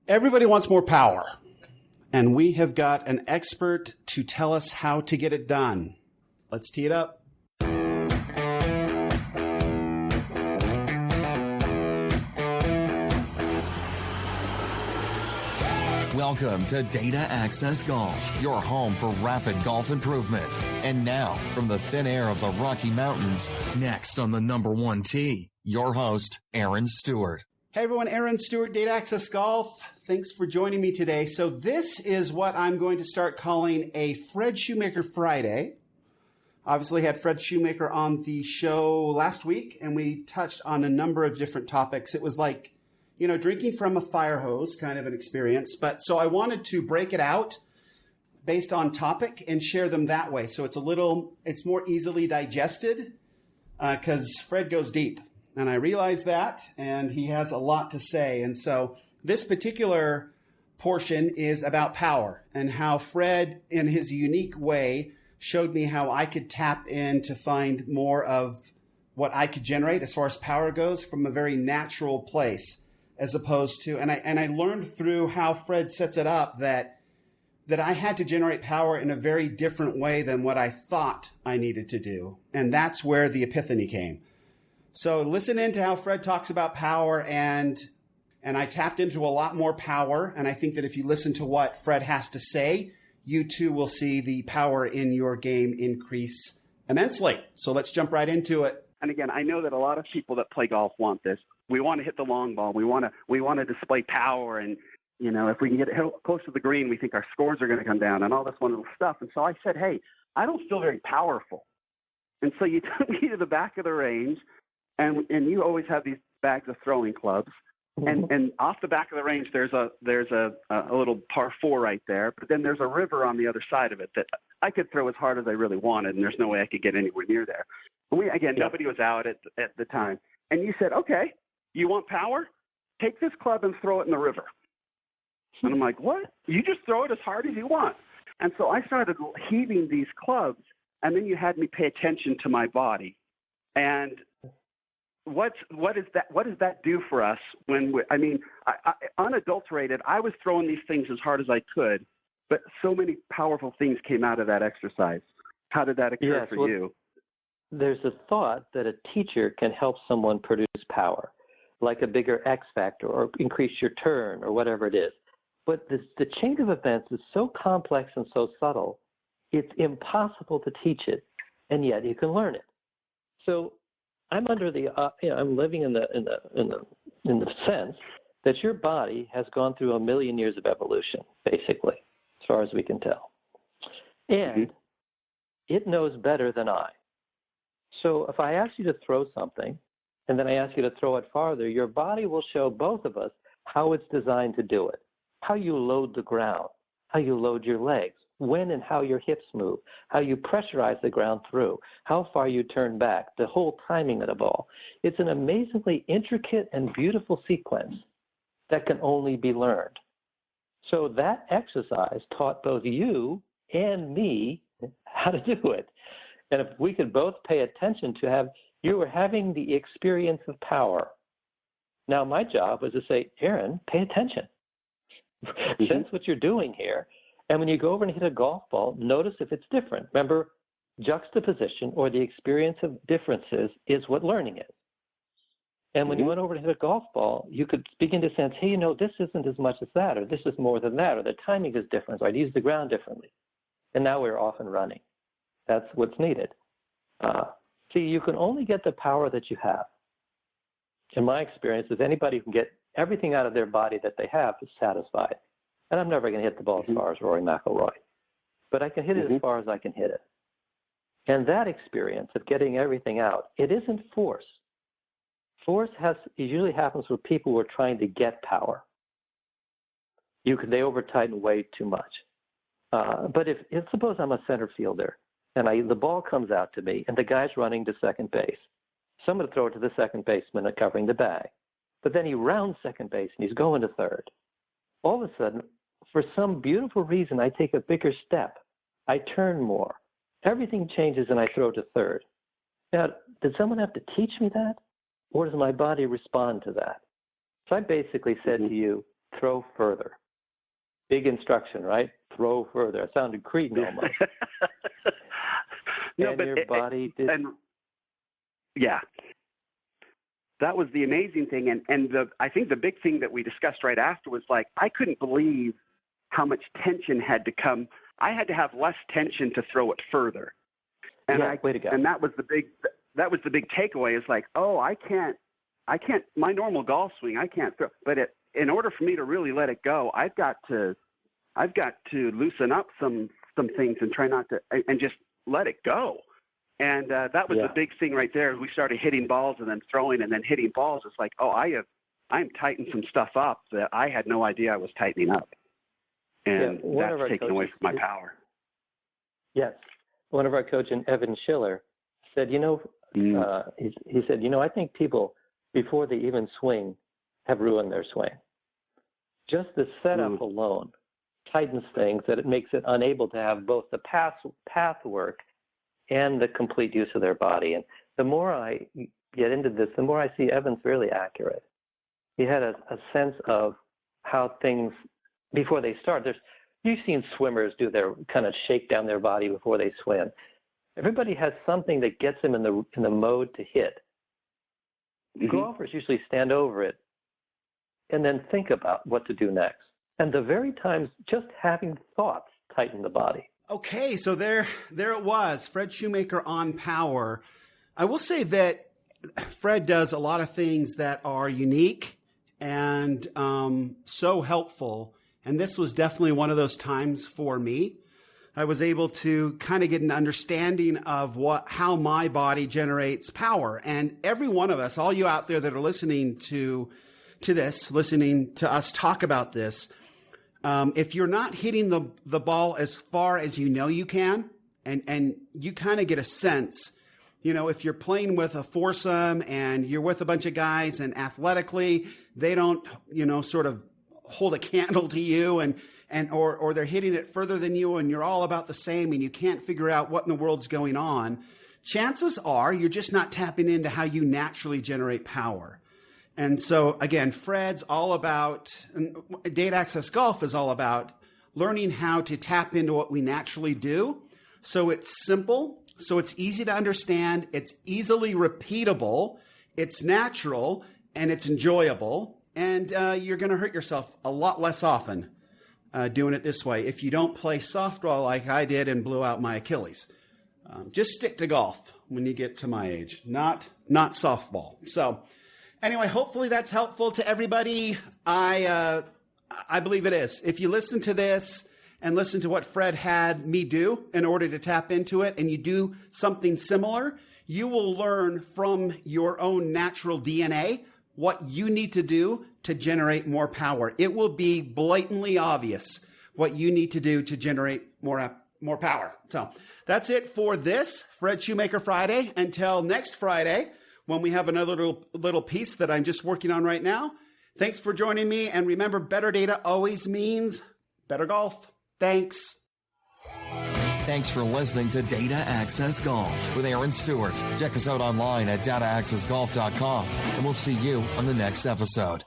Everybody wants more power, and we have got an expert to tell us how to get it done. Let's tee it up. Welcome to Data Access Golf, your home for rapid golf improvement. And now, from the thin air of the Rocky Mountains, next on the number one tee, your host, Aaron Stewart. Hey everyone, Aaron Stewart, Data Access Golf. Thanks for joining me today. So this is what I'm going to start calling a Fred Shoemaker Friday. Obviously had Fred Shoemaker on the show last week, and we touched on a number of different topics. It was like, drinking from a fire hose kind of an experience. But so I wanted to break it out based on topic and share them that way. So it's more easily digested because Fred goes deep. And I realize that, and he has a lot to say. And so this particular portion is about power and how Fred, in his unique way, showed me how I could tap in to find more of what I could generate as far as power goes from a very natural place, as opposed to, and I learned through how Fred sets it up that I had to generate power in a very different way than what I thought I needed to do. And that's where the epiphany came. So listen in to how Fred talks about power, and I tapped into a lot more power. And I think that if you listen to what Fred has to say, you too will see the power in your game increase immensely. So let's jump right into it. And again, I know that a lot of people that play golf want this. We want to hit the long ball. We want to display power. And, if we can get close to the green, we think our scores are going to come down and all this wonderful stuff. And so I said, hey, I don't feel very powerful. And so you took me to the back of the range. And you always have these bags of throwing clubs, and off the back of the range there's a little par 4 right there, but then there's a river on the other side of it that I could throw as hard as I really wanted, and there's no way I could get anywhere near there. Nobody was out at the time, and you said, okay, you want power? Take this club and throw it in the river. And I'm like, what? You just throw it as hard as you want. And so I started heaving these clubs, and then you had me pay attention to my body, and what does that do for us when unadulterated, I was throwing these things as hard as I could, but so many powerful things came out of that exercise. How did that occur for you? There's a thought that a teacher can help someone produce power, like a bigger X factor or increase your turn or whatever it is. But the chain of events is so complex and so subtle, it's impossible to teach it, and yet you can learn it. So I'm under the, I'm living in the sense that your body has gone through 1 million years of evolution, basically, as far as we can tell. And it knows better than I. So if I ask you to throw something, and then I ask you to throw it farther, your body will show both of us how it's designed to do it, how you load the ground, how you load your legs, when and how your hips move, how you pressurize the ground through, how far you turn back, the whole timing of the ball. It's an amazingly intricate and beautiful sequence that can only be learned. So that exercise taught both you and me how to do it. And if we could both pay attention to you were having the experience of power. Now my job was to say, Aaron, pay attention. Sense what you're doing here. And when you go over and hit a golf ball, notice if it's different. Remember, juxtaposition or the experience of differences is what learning is. And when you went over to hit a golf ball, you could begin to sense, hey, this isn't as much as that, or this is more than that, or the timing is different, so I'd use the ground differently. And now we're off and running. That's what's needed. See, you can only get the power that you have. In my experience, if anybody can get everything out of their body that they have is satisfied. And I'm never going to hit the ball as far as Rory McIlroy, but I can hit it as far as I can hit it. And that experience of getting everything out, it isn't force. Force usually happens with people who are trying to get power. They over-tighten way too much. But if suppose I'm a center fielder and the ball comes out to me and the guy's running to second base, so I'm going to throw it to the second baseman covering the bag. But then he rounds second base and he's going to third. All of a sudden, for some beautiful reason, I take a bigger step. I turn more. Everything changes and I throw to third. Now, did someone have to teach me that? Or does my body respond to that? So I basically said to you, throw further. Big instruction, right? Throw further. It sounded cretin almost. No, and but your body did. And yeah, that was the amazing thing. And I think the big thing that we discussed right after was like, I couldn't believe how much tension had to come. I had to have less tension to throw it further. And way to go. And that was the big takeaway is like, oh, I can't, my normal golf swing, I can't throw, but in order for me to really let it go, I've got to loosen up some things and try not to, and just let it go. And that was the big thing right there. We started hitting balls and then throwing and then hitting balls. It's like, oh, I'm tightening some stuff up that I had no idea I was tightening up. And that's taking away from my power. Yes. One of our coaches, Evan Schiller, said, he said, I think people, before they even swing, have ruined their swing. Just the setup alone tightens things that it makes it unable to have both the path work and the complete use of their body. And the more I get into this, the more I see Evan's really accurate. He had a sense of how things, before they start, you've seen swimmers do their kind of shake down their body before they swim. Everybody has something that gets them in the mode to hit. Golfers usually stand over it and then think about what to do next. And the very times just having thoughts tighten the body. Okay, so there it was, Fred Shoemaker on power. I will say that Fred does a lot of things that are unique and so helpful. And this was definitely one of those times for me. I was able to kind of get an understanding of how my body generates power. And every one of us, all you out there that are listening to this, listening to us talk about this, if you're not hitting the ball as far as you can, and you kind of get a sense, if you're playing with a foursome and you're with a bunch of guys and athletically they don't, sort of hold a candle to you or they're hitting it further than you and you're all about the same and you can't figure out what in the world's going on, chances are you're just not tapping into how you naturally generate power. And so, again, Fred's all about, Data Access Golf is all about learning how to tap into what we naturally do. So it's simple, so it's easy to understand, it's easily repeatable, it's natural, and it's enjoyable. And you're going to hurt yourself a lot less often doing it this way if you don't play softball like I did and blew out my Achilles. Just stick to golf when you get to my age, not softball. So anyway, hopefully that's helpful to everybody. I believe it is. If you listen to this and listen to what Fred had me do in order to tap into it, and you do something similar, you will learn from your own natural DNA what you need to do to generate more power. It will be blatantly obvious what you need to do to generate more power. So that's it for this Fred Shoemaker Friday. Until next Friday, when we have another little piece that I'm just working on right now. Thanks for joining me. And remember, better data always means better golf. Thanks. Thanks for listening to Data Access Golf with Aaron Stewart. Check us out online at dataaccessgolf.com, and we'll see you on the next episode.